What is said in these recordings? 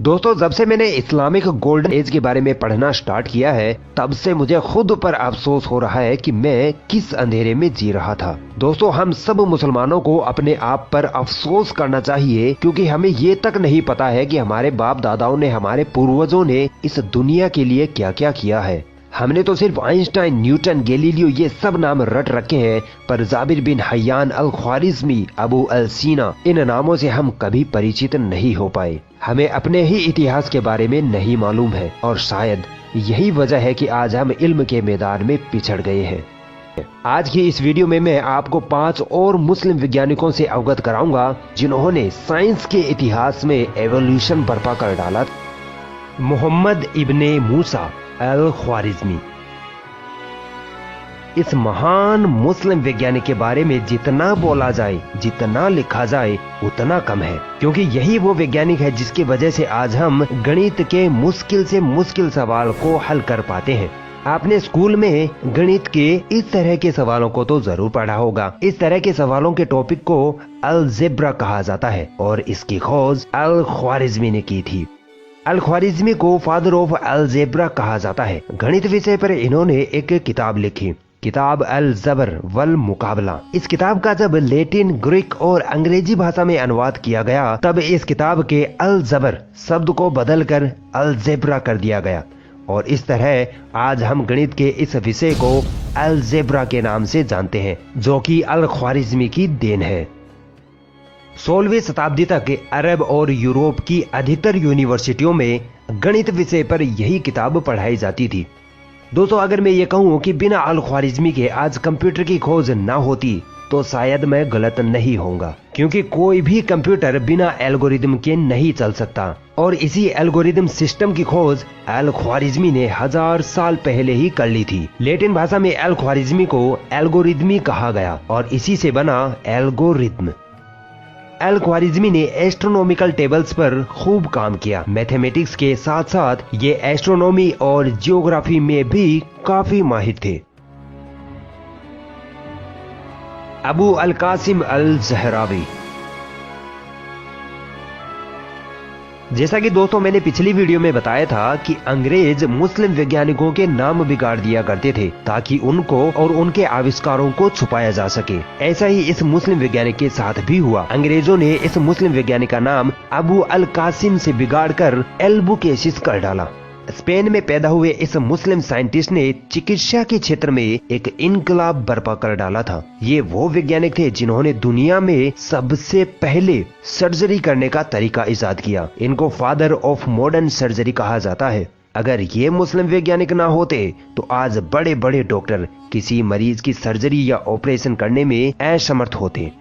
दोस्तों, जब से मैंने इस्लामिक गोल्डन एज के बारे में पढ़ना स्टार्ट किया है, तब से मुझे खुद पर अफसोस हो रहा है कि मैं किस अंधेरे में जी रहा था। दोस्तों, हम सब मुसलमानों को अपने आप पर अफसोस करना चाहिए, क्योंकि हमें ये तक नहीं पता है कि हमारे बाप दादाओं ने, हमारे पूर्वजों ने इस दुनिया के लिए क्या क्या किया है। हमने तो सिर्फ आइंस्टाइन, न्यूटन, गैलीलियो ये सब नाम रट रखे हैं, पर जाबिर बिन हय्यान, अल ख्वारिज़मी, अबू अल सीना, इन नामों से हम कभी परिचित नहीं हो पाए। हमें अपने ही इतिहास के बारे में नहीं मालूम है, और शायद यही वजह है कि आज हम इल्म के मैदान में पिछड़ गए हैं। आज की इस वीडियो में मैं आपको 5 और मुस्लिम वैज्ञानिकों से अवगत कराऊंगा जिन्होंने साइंस के इतिहास में एवोल्यूशन बर्पा कर डाला। मोहम्मद इब्ने मूसा अल ख्वारिज़मी। इस महान मुस्लिम वैज्ञानिक के बारे में जितना बोला जाए, जितना लिखा जाए, उतना कम है, क्योंकि यही वो वैज्ञानिक है जिसकी वजह से आज हम गणित के मुश्किल से मुश्किल सवाल को हल कर पाते हैं। आपने स्कूल में गणित के इस तरह के सवालों को तो जरूर पढ़ा होगा। इस तरह के सवालों के टॉपिक को अलजेब्रा कहा जाता है, और इसकी खोज अल ख्वारिज़मी ने की थी। अल ख्वारिज़मी को फादर ऑफ अलजेब्रा कहा जाता है। गणित विषय पर इन्होंने एक किताब लिखी, किताब अल जबर वल मुकाबला। इस किताब का जब लैटिन, ग्रीक और अंग्रेजी भाषा में अनुवाद किया गया, तब इस किताब के अल जबर शब्द को बदलकर अलजेब्रा कर दिया गया, और इस तरह आज हम गणित के इस विषय को अलजेब्रा के नाम से जानते हैं, जो कि अल ख्वारिज़मी की देन है। 16वीं शताब्दी तक अरब और यूरोप की अधिकतर यूनिवर्सिटियों में गणित विषय पर यही किताब पढ़ाई जाती थी। दोस्तों, अगर मैं ये कहूँ कि बिना अल ख्वारिज़मी के आज कंप्यूटर की खोज ना होती, तो शायद मैं गलत नहीं होऊंगा, क्योंकि कोई भी कंप्यूटर बिना एल्गोरिदम के नहीं चल सकता, और इसी एल्गोरिदम सिस्टम की खोज अल ख्वारिज़मी ने 1000 साल पहले ही कर ली थी। लैटिन भाषा में अल ख्वारिज़मी को एल्गोरिदमी कहा गया, और इसी से बना एल्गोरिथम। अल ख्वारिज़मी ने एस्ट्रोनॉमिकल टेबल्स पर खूब काम किया। मैथमेटिक्स के साथ साथ ये एस्ट्रोनॉमी और जियोग्राफी में भी काफी माहिर थे। अबू अल कासिम अल ज़हरावी। जैसा कि दोस्तों मैंने पिछली वीडियो में बताया था कि अंग्रेज मुस्लिम वैज्ञानिकों के नाम बिगाड़ दिया करते थे, ताकि उनको और उनके आविष्कारों को छुपाया जा सके। ऐसा ही इस मुस्लिम वैज्ञानिक के साथ भी हुआ। अंग्रेजों ने इस मुस्लिम वैज्ञानिक का नाम अबू अल कासिम से बिगाड़कर एल्बुकेसिस कर डाला। स्पेन में पैदा हुए इस मुस्लिम साइंटिस्ट ने चिकित्सा के क्षेत्र में एक इनकलाब बर्पा कर डाला था। ये वो वैज्ञानिक थे जिन्होंने दुनिया में सबसे पहले सर्जरी करने का तरीका इजाद किया। इनको फादर ऑफ मॉडर्न सर्जरी कहा जाता है। अगर ये मुस्लिम वैज्ञानिक ना होते, तो आज बड़े बड़े डॉक्टर किसी मरीज की सर्जरी या ऑपरेशन करने में असमर्थ होते।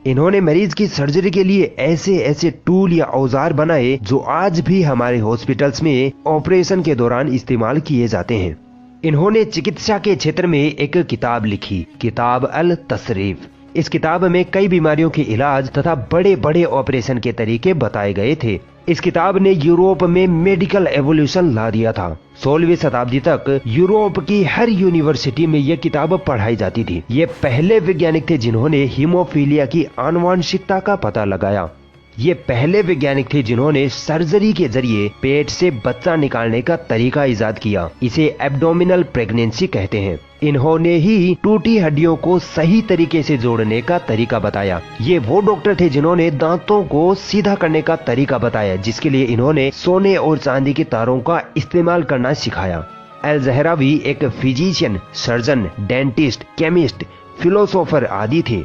इन्होंने मरीज की सर्जरी के लिए ऐसे ऐसे टूल या औजार बनाए जो आज भी हमारे हॉस्पिटल्स में ऑपरेशन के दौरान इस्तेमाल किए जाते हैं। इन्होंने चिकित्सा के क्षेत्र में एक किताब लिखी, किताब अल तसरीफ। इस किताब में कई बीमारियों के इलाज तथा बड़े बड़े ऑपरेशन के तरीके बताए गए थे। इस किताब ने यूरोप में मेडिकल एवोल्यूशन ला दिया था। 16वीं शताब्दी तक यूरोप की हर यूनिवर्सिटी में यह किताब पढ़ाई जाती थी। ये पहले वैज्ञानिक थे जिन्होंने हीमोफीलिया की आनुवंशिकता का पता लगाया। ये पहले वैज्ञानिक थे जिन्होंने सर्जरी के जरिए पेट से बच्चा निकालने का तरीका इजाद किया। इसे एब्डोमिनल प्रेगनेंसी कहते हैं। इन्होंने ही टूटी हड्डियों को सही तरीके से जोड़ने का तरीका बताया। ये वो डॉक्टर थे जिन्होंने दांतों को सीधा करने का तरीका बताया, जिसके लिए इन्होंने सोने और चांदी के तारों का इस्तेमाल करना सिखाया। अल ज़हरावी एक physician, surgeon, dentist, chemist, philosopher आदि थे।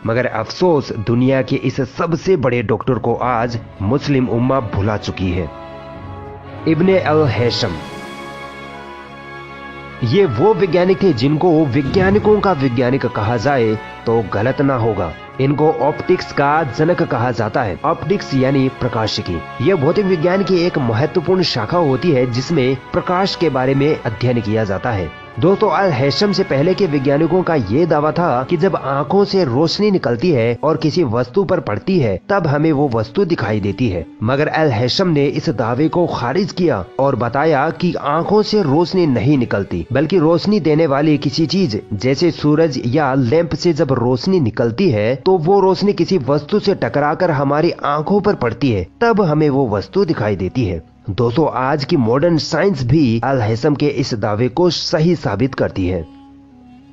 मगर अफसोस, दुनिया के इस सबसे बड़े डॉक्टर को आज मुस्लिम उम्मा भुला चुकी है। इब्ने अल हैशम। ये वो वैज्ञानिक थे जिनको वैज्ञानिकों का वैज्ञानिक कहा जाए तो गलत ना होगा। इनको ऑप्टिक्स का जनक कहा जाता है। ऑप्टिक्स यानी प्रकाशिकी। यह भौतिक विज्ञान की एक महत्वपूर्ण शाखा होती है जिसमें प्रकाश के बारे में अध्ययन किया जाता है। दोस्तों अल हैशम से पहले के वैज्ञानिकों का ये दावा था कि जब आंखों से रोशनी निकलती है और किसी वस्तु पर पड़ती है तब हमें वो वस्तु दिखाई देती है, मगर अल हैशम ने इस दावे को खारिज किया और बताया कि आंखों से रोशनी नहीं निकलती, बल्कि रोशनी देने वाली किसी चीज जैसे सूरज या लैंप से जब रोशनी निकलती है तो वो रोशनी किसी वस्तु से टकराकर हमारी आंखों पर पड़ती है, तब हमें वो वस्तु दिखाई देती है। दोस्तों आज की मॉडर्न साइंस भी अल हैशम के इस दावे को सही साबित करती है।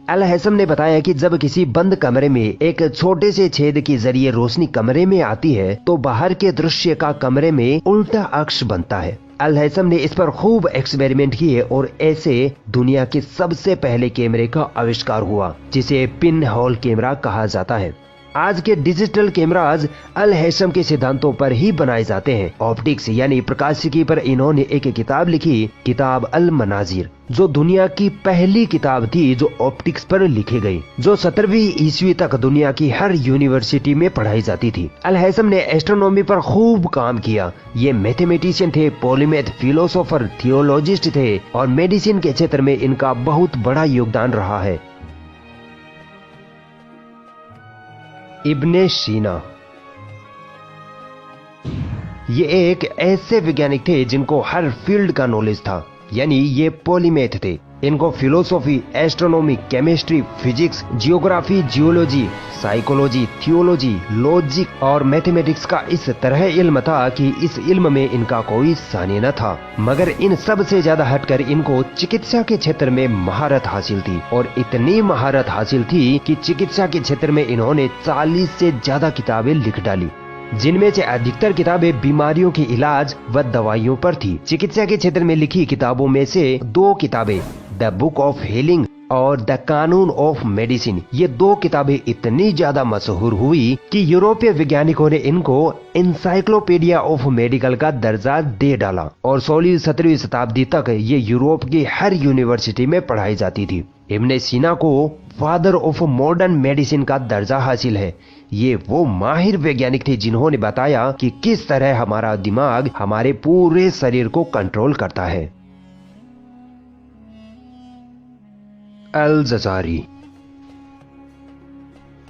अल हैशम ने बताया कि जब किसी बंद कमरे में एक छोटे से छेद के जरिए रोशनी कमरे में आती है तो बाहर के दृश्य का कमरे में उल्टा अक्ष बनता है। अल हैशम ने इस पर खूब एक्सपेरिमेंट किए और ऐसे दुनिया के सबसे पहले कैमरे का आविष्कार हुआ, जिसे पिन होल कैमरा कहा जाता है। आज के डिजिटल कैमराज अल हैशम के सिद्धांतों पर ही बनाए जाते हैं। ऑप्टिक्स यानी प्रकाशिकी पर इन्होंने एक किताब लिखी, किताब अल मनाजिर, जो दुनिया की पहली किताब थी जो ऑप्टिक्स पर लिखी गई, जो 17वीं ईस्वी तक दुनिया की हर यूनिवर्सिटी में पढ़ाई जाती थी। अल हैशम ने एस्ट्रोनॉमी पर खूब काम किया। ये मैथमेटिशियन थे, पॉलीमैथ, फिलोसोफर, थियोलॉजिस्ट थे और मेडिसिन के क्षेत्र में इनका बहुत बड़ा योगदान रहा है। इब्ने सीना, ये एक ऐसे वैज्ञानिक थे जिनको हर फील्ड का नॉलेज था, यानी ये पॉलीमैथ थे। इनको philosophy, astronomy, chemistry, physics, geography, geology, psychology, theology, logic और मैथमेटिक्स का इस तरह इल्म था कि इस इल्म में इनका कोई सानी न था। मगर इन सब से ज्यादा हटकर इनको चिकित्सा के क्षेत्र में महारत हासिल थी, और इतनी महारत हासिल थी कि चिकित्सा के क्षेत्र में इन्होंने 40 से ज्यादा किताबें लिख डाली, जिनमें से अधिकतर किताबें बीमारियों के इलाज व दवाइयों पर थी। चिकित्सा के क्षेत्र में लिखी किताबों में से 2 किताबें, द बुक ऑफ हीलिंग और द कानून ऑफ मेडिसिन, ये 2 किताबें इतनी ज्यादा मशहूर हुई कि यूरोपीय वैज्ञानिकों ने इनको एनसाइक्लोपीडिया ऑफ मेडिकल का दर्जा दे डाला, और 16वीं-17वीं शताब्दी तक ये यूरोप की हर यूनिवर्सिटी में पढ़ाई जाती थी। इब्ने सीना को फादर ऑफ मॉडर्न मेडिसिन का दर्जा हासिल है। ये वो माहिर वैज्ञानिक थे जिन्होंने बताया कि किस तरह हमारा दिमाग हमारे पूरे शरीर को कंट्रोल करता है। अल जजारी,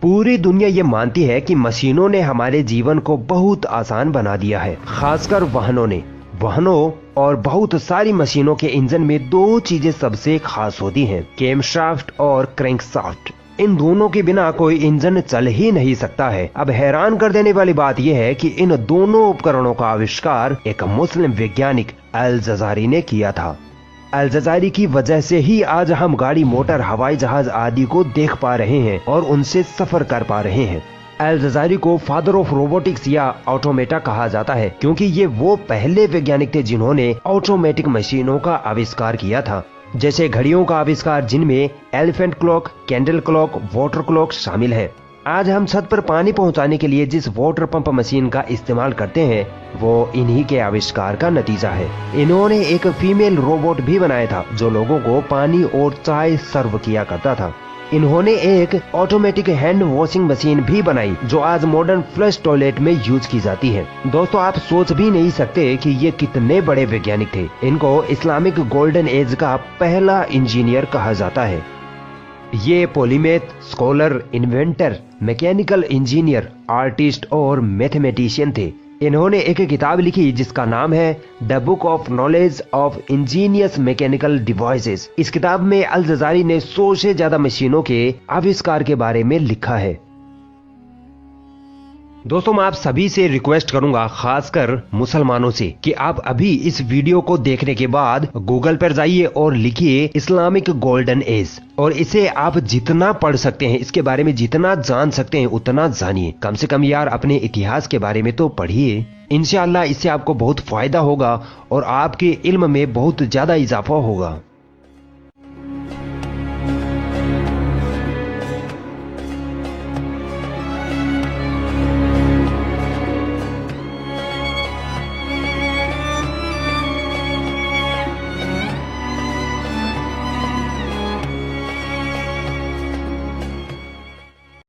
पूरी दुनिया ये मानती है कि मशीनों ने हमारे जीवन को बहुत आसान बना दिया है, खासकर वाहनों ने। वाहनों और बहुत सारी मशीनों के इंजन में 2 चीजें सबसे खास होती हैं, कैमशाफ्ट और क्रैंकशाफ्ट। इन दोनों के बिना कोई इंजन चल ही नहीं सकता है। अब हैरान कर देने वाली बात यह है कि इन दोनों उपकरणों का आविष्कार एक मुस्लिम वैज्ञानिक अल जजारी ने किया था। अल जजारी की वजह से ही आज हम गाड़ी, मोटर, हवाई जहाज आदि को देख पा रहे हैं और उनसे सफर कर पा रहे हैं। अल जजारी को फादर ऑफ रोबोटिक्स या ऑटोमेटा कहा जाता है, क्योंकि ये वो पहले वैज्ञानिक थे जिन्होंने ऑटोमेटिक मशीनों का आविष्कार किया था, जैसे घड़ियों का आविष्कार, जिनमें elephant clock, candle clock, water clock शामिल है। आज हम छत पर पानी पहुंचाने के लिए जिस वाटर पंप मशीन का इस्तेमाल करते हैं वो इन्हीं के आविष्कार का नतीजा है। इन्होंने एक फीमेल रोबोट भी बनाया था जो लोगों को पानी और चाय सर्व किया करता था। इन्होंने एक ऑटोमेटिक हैंड वॉशिंग मशीन भी बनाई जो आज मॉडर्न फ्लश टॉयलेट में यूज की जाती है। दोस्तों आप सोच भी नहीं सकते कि ये कितने बड़े वैज्ञानिक थे। इनको इस्लामिक गोल्डन एज का पहला इंजीनियर कहा जाता है। ये polymath, scholar, inventor, mechanical engineer, artist और मैथमेटिशियन थे। इन्होंने एक किताब लिखी जिसका नाम है the book of knowledge of Angénieux mechanical devices. इस किताब में अल जजारी ने 100 से ज्यादा मशीनों के आविष्कार के बारे में लिखा है। दोस्तों मैं आप सभी से रिक्वेस्ट करूंगा, खासकर मुसलमानों से, कि आप अभी इस वीडियो को देखने के बाद गूगल पर जाइए और लिखिए इस्लामिक गोल्डन एज, और इसे आप जितना पढ़ सकते हैं, इसके बारे में जितना जान सकते हैं उतना जानिए। कम से कम यार अपने इतिहास के बारे में तो पढ़िए। इंशाअल्लाह इससे आपको बहुत फायदा होगा और आपके इल्म में बहुत ज्यादा इजाफा होगा।